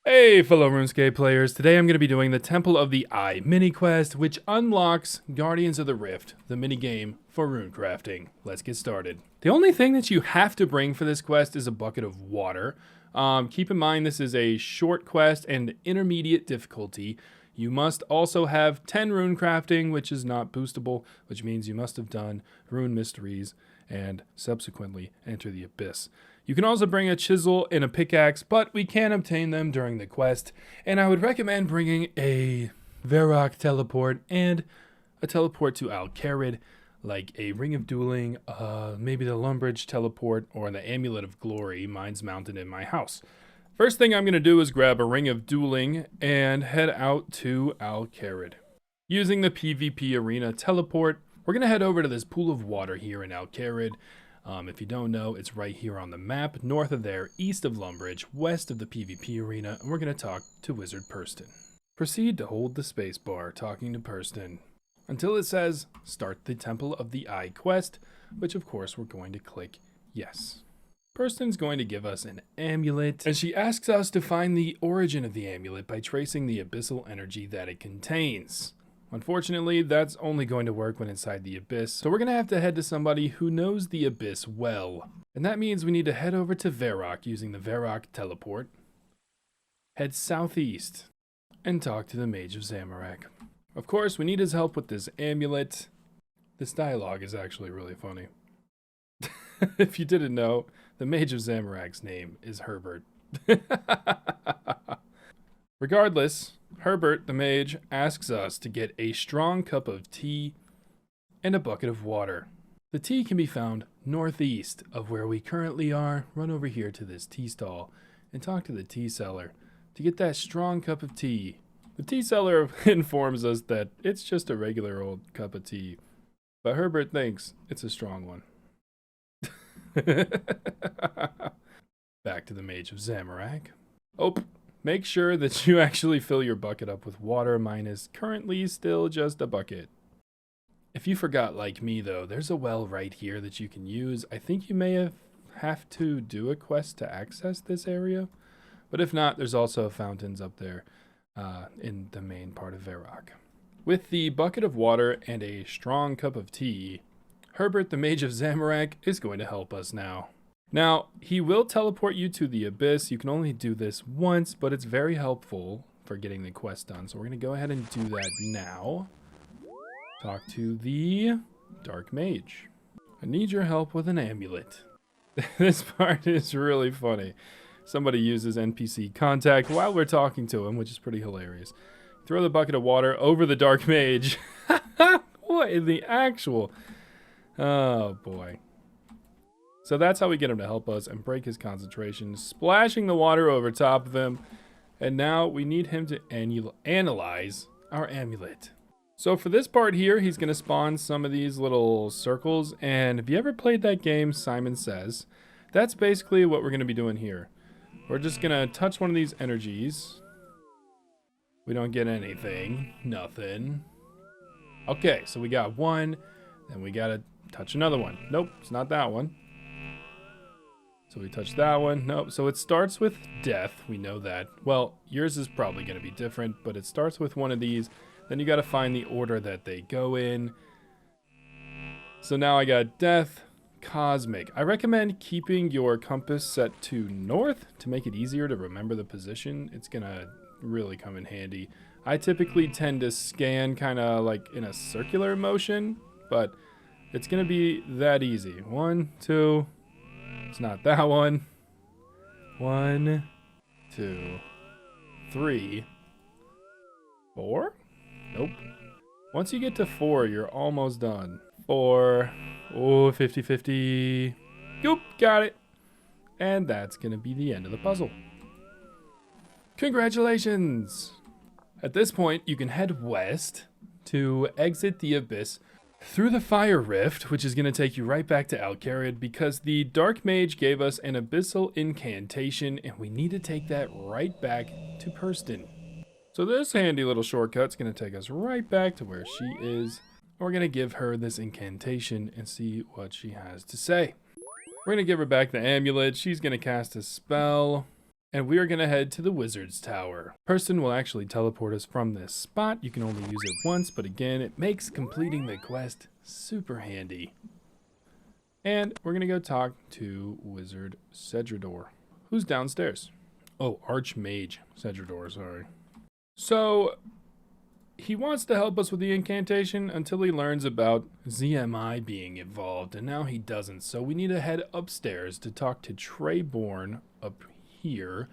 Hey fellow RuneScape players, today I'm going to be doing the Temple of the Eye mini quest, which unlocks Guardians of the Rift, the mini game for runecrafting. Let's get started. The only thing that you have to bring for this quest is a bucket of water. Keep in mind this is a short quest and intermediate difficulty. You must also have 10 runecrafting, which is not boostable, which means you must have done rune mysteries and subsequently enter the abyss. You can also bring a chisel and a pickaxe, but we can't obtain them during the quest, and I would recommend bringing a Varrock teleport and a teleport to Al-Kharid, like a Ring of Dueling, maybe the Lumbridge teleport, or the Amulet of Glory. Mine's mounted in my house. First thing I'm going to do is grab a Ring of Dueling and head out to Al-Kharid. Using the PvP Arena teleport, we're going to head over to this pool of water here in Al-Kharid. If you don't know, it's right here on the map, north of there, east of Lumbridge, west of the PvP Arena, and we're going to talk to Wizard Purston. Proceed to hold the spacebar, talking to Purston, until it says, start the Temple of the Eye quest, which of course we're going to click yes. Purston's going to give us an amulet, and she asks us to find the origin of the amulet by tracing the abyssal energy that it contains. Unfortunately, that's only going to work when inside the abyss, so we're going to have to head to somebody who knows the abyss well. And that means we need to head over to Varrock using the Varrock teleport, head southeast, and talk to the Mage of Zamorak. Of course, we need his help with this amulet. This dialogue is actually really funny. If you didn't know, the Mage of Zamorak's name is Herbert. Regardless, Herbert, the mage, asks us to get a strong cup of tea and a bucket of water. The tea can be found northeast of where we currently are. Run over here to this tea stall and talk to the tea seller to get that strong cup of tea. The tea seller informs us that it's just a regular old cup of tea, but Herbert thinks it's a strong one. Back to the Mage of Zamorak. Oh. Make sure that you actually fill your bucket up with water. Mine is currently still just a bucket. If you forgot like me though, there's a well right here that you can use. I think you may have to do a quest to access this area. But if not, there's also fountains up there in the main part of Varrock. With the bucket of water and a strong cup of tea, Herbert the Mage of Zamorak is going to help us now. Now, he will teleport you to the abyss. You can only do this once, but it's very helpful for getting the quest done. So we're going to go ahead and do that now. Talk to the Dark Mage. I need your help with an amulet. This part is really funny. Somebody uses NPC contact while we're talking to him, which is pretty hilarious. Throw the bucket of water over the Dark Mage. What in the actual... Oh, boy. So that's how we get him to help us and break his concentration, splashing the water over top of him. And now we need him to analyze our amulet. So for this part here, he's going to spawn some of these little circles. And if you ever played that game, Simon Says, that's basically what we're going to be doing here. We're just going to touch one of these energies. We don't get anything. Nothing. Okay, so we got one. Then we got to touch another one. Nope, it's not that one. So we touch that one. Nope. So it starts with death. We know that. Well, yours is probably going to be different, but it starts with one of these. Then you got to find the order that they go in. So now I got death, cosmic. I recommend keeping your compass set to north to make it easier to remember the position. It's going to really come in handy. I typically tend to scan kind of like in a circular motion, but it's going to be that easy. 1, 2... It's not that one. 1, 2, 3, 4? Nope. Once you get to 4, you're almost done. 4. Oh, 50-50. Goop, got it. And that's going to be the end of the puzzle. Congratulations! At this point, you can head west to exit the abyss through the fire rift, which is going to take you right back to Al-Kharid because the Dark Mage gave us an abyssal incantation and we need to take that right back to Purston. So this handy little shortcut's going to take us right back to where she is. We're going to give her this incantation and see what she has to say. We're going to give her back the amulet. She's going to cast a spell. And we are going to head to the Wizard's Tower. Person will actually teleport us from this spot. You can only use it once, but again, it makes completing the quest super handy. And we're going to go talk to Wizard Cedrador, who's downstairs. Oh, Archmage Cedrador, sorry. So, he wants to help us with the incantation until he learns about ZMI being involved, and now he doesn't. So we need to head upstairs to talk to Treyborn up here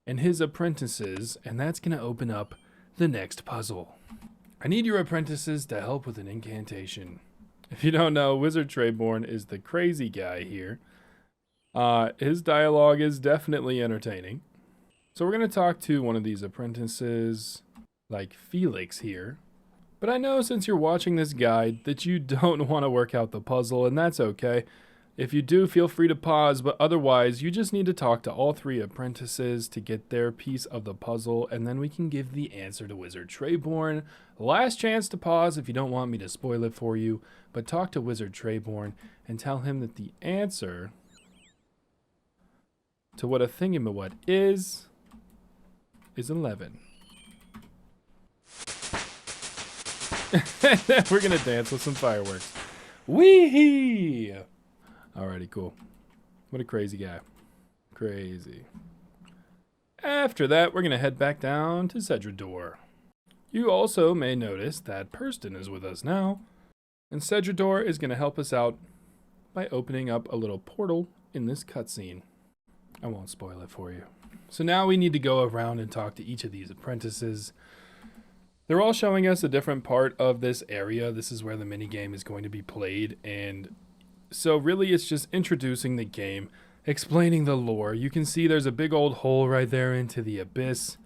and his apprentices, and that's going to open up the next puzzle. I need your apprentices to help with an incantation. If you don't know, Wizard Treyborn is the crazy guy here. His dialogue is definitely entertaining. So we're going to talk to one of these apprentices, like Felix here. But I know since you're watching this guide that you don't want to work out the puzzle, and that's okay. If you do, feel free to pause, but otherwise, you just need to talk to all three apprentices to get their piece of the puzzle, and then we can give the answer to Wizard Treyborn. Last chance to pause if you don't want me to spoil it for you, but talk to Wizard Treyborn and tell him that the answer to what a thingamawhat is 11. We're gonna dance with some fireworks. Wee-hee! Alrighty, cool. What a crazy guy. Crazy. After that, we're gonna head back down to Cedrador. You also may notice that Purston is with us now, and Cedrador is gonna help us out by opening up a little portal in this cutscene. I won't spoil it for you. So now we need to go around and talk to each of these apprentices. They're all showing us a different part of this area. This is where the minigame is going to be played, and so really it's just introducing the game, explaining the lore. You can see there's a big old hole right there into the abyss,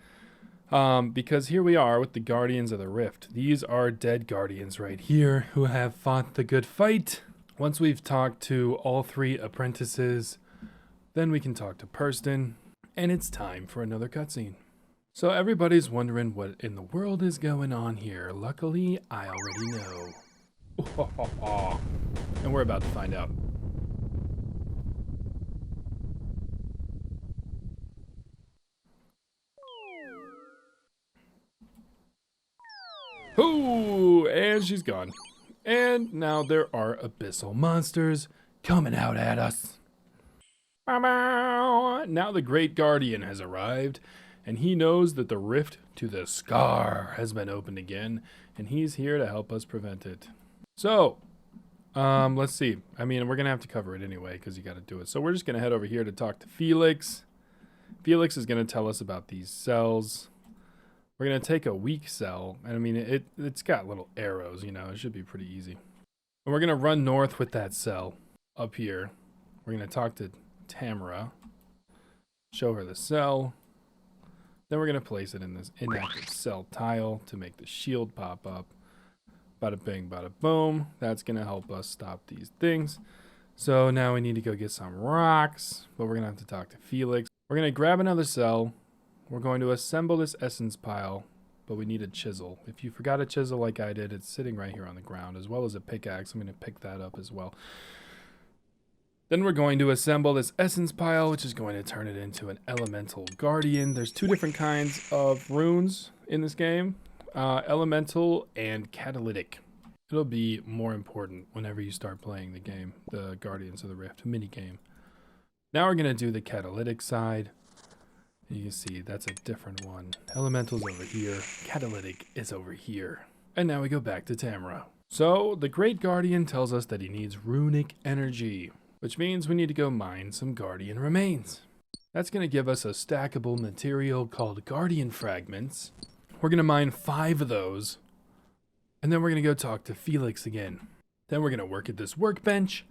because here we are with the Guardians of the Rift. These are dead Guardians right here who have fought the good fight. Once we've talked to all three apprentices, then we can talk to Purston, and it's time for another cutscene. So everybody's wondering what in the world is going on here. Luckily, I already know. And we're about to find out. Ooh, and she's gone. And now there are abyssal monsters coming out at us. Now the Great Guardian has arrived, and he knows that the rift to the Scar has been opened again, and he's here to help us prevent it. So, let's see. I mean, we're going to have to cover it anyway because you got to do it. So we're just going to head over here to talk to Felix. Felix is going to tell us about these cells. We're going to take a weak cell, and I mean, it's got little arrows, you know. It should be pretty easy. And we're going to run north with that cell up here. We're going to talk to Tamara, show her the cell. Then we're going to place it in this inactive cell tile to make the shield pop up. Bada bing, bada boom. That's going to help us stop these things. So now we need to go get some rocks, but we're going to have to talk to Felix. We're going to grab another cell. We're going to assemble this essence pile, but we need a chisel. If you forgot a chisel like I did, it's sitting right here on the ground, as well as a pickaxe. I'm going to pick that up as well. Then we're going to assemble this essence pile, which is going to turn it into an elemental guardian. There's two different kinds of runes in this game, elemental and catalytic. It'll be more important whenever you start playing the game, the Guardians of the Rift minigame. Now we're going to do the catalytic side. You can see that's a different one. Elemental's over here, catalytic is over here. And now we go back to Tamara. So the Great Guardian tells us that he needs runic energy, which means we need to go mine some Guardian remains. That's going to give us a stackable material called Guardian fragments. We're going to mine 5 of those, and then we're going to go talk to Felix again. Then we're going to work at this workbench.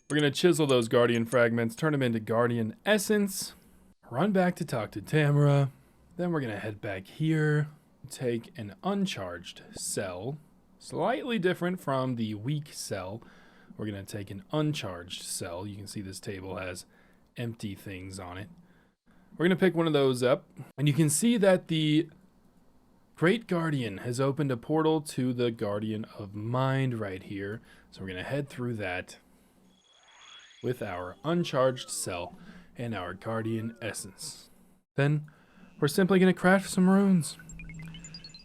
We're going to chisel those Guardian fragments, turn them into Guardian essence, run back to talk to Tamara. Then we're going to head back here, take an uncharged cell, slightly different from the weak cell. We're going to take an uncharged cell. You can see this table has empty things on it. We're going to pick one of those up, and you can see that the Great Guardian has opened a portal to the Guardian of Mind right here. So we're going to head through that with our uncharged cell, and our guardian essence. Then we're simply going to craft some runes.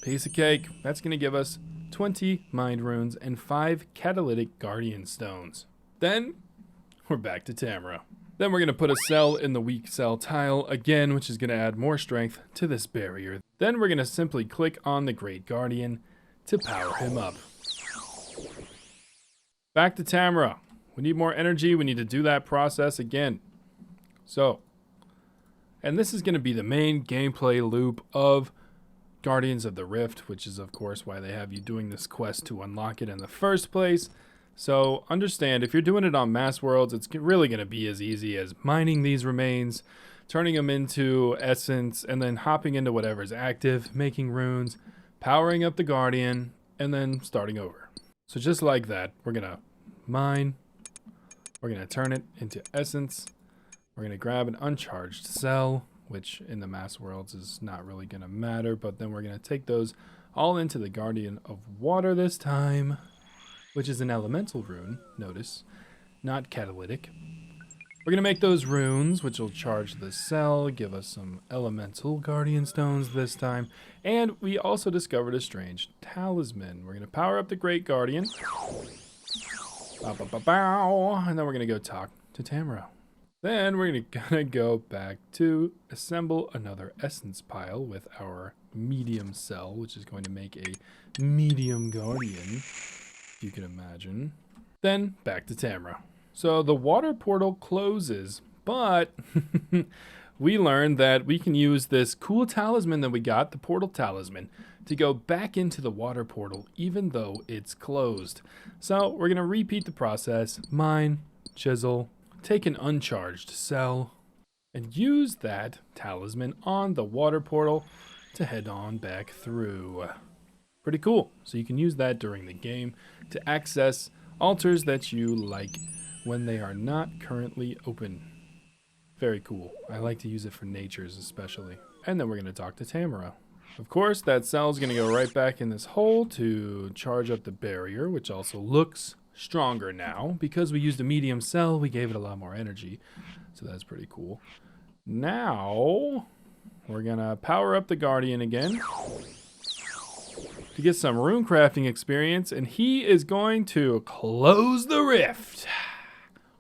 Piece of cake. That's going to give us 20 mind runes and 5 catalytic guardian stones. Then we're back to Tamara. Then we're going to put a cell in the weak cell tile again, which is going to add more strength to this barrier. Then we're going to simply click on the Great Guardian to power him up. Back to Tamara. We need more energy. We need to do that process again. So, and this is going to be the main gameplay loop of Guardians of the Rift, which is of course why they have you doing this quest to unlock it in the first place. So understand, if you're doing it on mass worlds, it's really going to be as easy as mining these remains, turning them into essence, and then hopping into whatever's active, making runes, powering up the Guardian, and then starting over. So just like that, we're going to mine, we're going to turn it into essence, we're going to grab an uncharged cell, which in the mass worlds is not really going to matter, but then we're going to take those all into the Guardian of Water this time, which is an elemental rune, notice, not catalytic. We're going to make those runes, which will charge the cell, give us some elemental guardian stones this time, and we also discovered a strange talisman. We're going to power up the Great Guardian, bow, bow, bow, bow, and then we're going to go talk to Tamara. Then we're gonna go back to assemble another essence pile with our medium cell, which is going to make a medium guardian, if you can imagine. Then back to Tamara. So the water portal closes, but we learned that we can use this cool talisman that we got, the portal talisman, to go back into the water portal even though it's closed. So we're gonna repeat the process, mine, chisel, take an uncharged cell, and use that talisman on the water portal to head on back through. Pretty cool. So you can use that during the game to access altars that you like when they are not currently open. Very cool. I like to use it for natures especially. And then we're going to talk to Tamara. Of course, that cell is going to go right back in this hole to charge up the barrier, which also looks stronger now. Because we used a medium cell, we gave it a lot more energy. So that's pretty cool. Now, we're going to power up the Guardian again to get some runecrafting experience. And he is going to close the rift.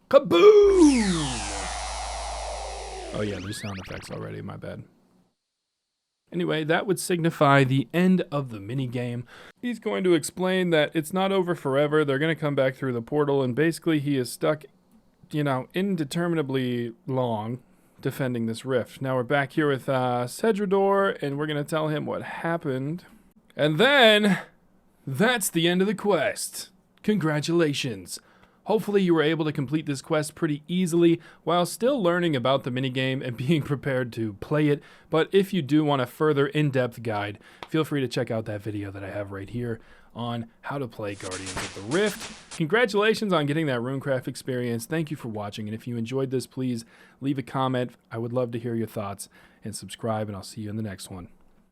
Kaboom! Oh yeah, there's sound effects already, my bad. Anyway, that would signify the end of the minigame. He's going to explain that it's not over forever. They're going to come back through the portal, and basically he is stuck, indeterminably long defending this rift. Now we're back here with Cedrador, and we're going to tell him what happened. And then, that's the end of the quest. Congratulations. Hopefully you were able to complete this quest pretty easily while still learning about the minigame and being prepared to play it. But if you do want a further in-depth guide, feel free to check out that video that I have right here on how to play Guardians of the Rift. Congratulations on getting that runecraft experience. Thank you for watching, and if you enjoyed this, please leave a comment. I would love to hear your thoughts, and subscribe, and I'll see you in the next one.